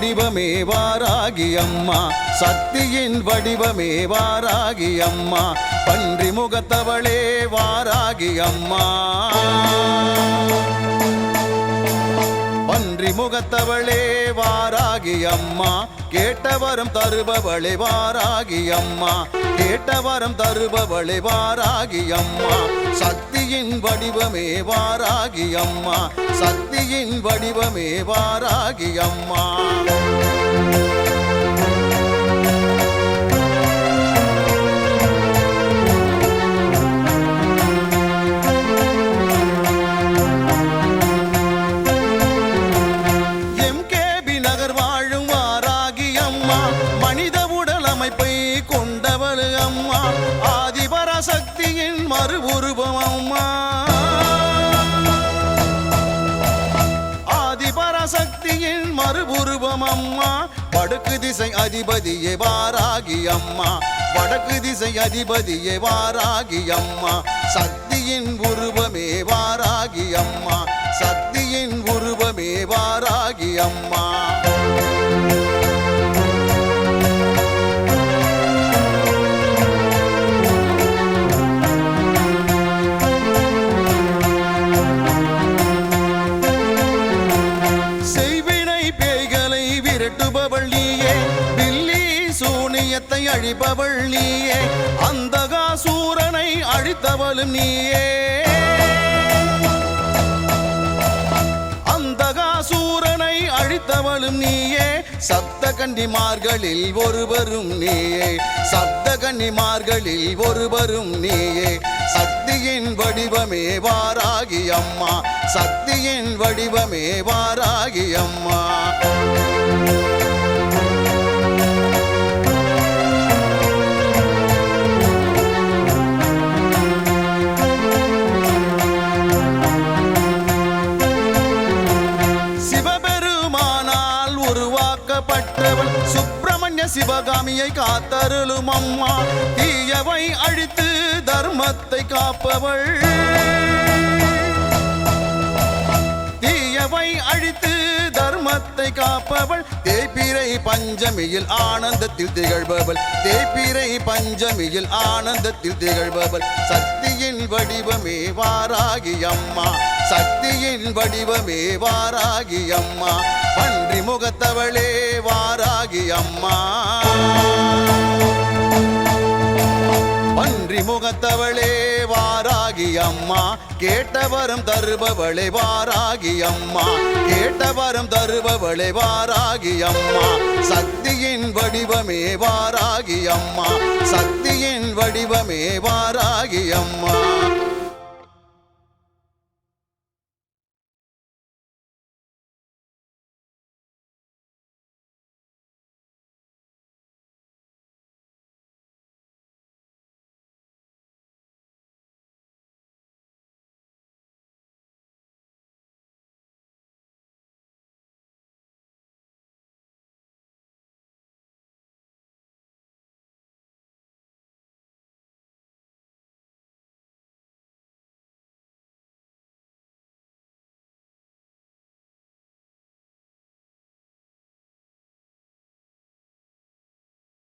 வடிவமே வாராகி அம்மா சக்தியின் வடிவமே வாராகி அம்மா பன்றி முகத்தவளே வாராகி அம்மா பன்றி முகத்தவளே வாராகி அம்மா கேட்டவரம் தருபவளே வாராகி அம்மா கேட்டவரம் தருபவளே வாராகி அம்மா சக்தியின் வடிவமே வாராகி அம்மா சக்தியின் வடிவமே வாராகி அம்மா கொண்டவள் அம்மா ஆதிபராசக்தியின் மறு உருவம் அம்மா ஆதிபராசக்தியின் மறு உருவம் அம்மா வடக்கு திசை அதிபதியே வாராகி அம்மா வடக்கு திசை அதிபதியே வாராகி அம்மா சக்தியின் உருவமே வாராகி அம்மா சக்தியின் உருவமே வாராகி அம்மா அழிப்பவள் நீயே அந்தகாசூரனை அழித்தவளும் நீயே அந்தகாசூரனை அழித்தவளும் நீயே சப்த கன்னிமார்களில் ஒருவரும் நீயே சப்த கன்னிமார்களில் ஒருவரும் நீயே சக்தியின் வடிவமே வாராகி அம்மா சக்தியின் வடிவமே வாராகி அம்மா சுப்பிரமணிய சிவகாமியை காத்தருளும் அம்மா தீயவை அழித்து தர்மத்தை காப்பவள் தீயவை அழித்து தர்மத்தை காப்பவள் தேய்பிறை பஞ்சமியில் ஆனந்தத்தில் திகழ்பவள் தேய்பிறை பஞ்சமியில் ஆனந்தத்தில் திகழ்பவள் சக்தியின் வடிவமே வாராகி அம்மா சக்தியின் வடிவமே வாராகி அம்மா பன்றி முகத்தவளே வாராகி அம்மா பன்றி முகத்தவளே வாராகி அம்மா கேட்டவரம் தருபவளே வாராகி அம்மா கேட்டவரம் தருபவளே வாராகி அம்மா சக்தியின் வடிவமே வாராகி அம்மா சக்தியின் வடிவமே வாராகி அம்மா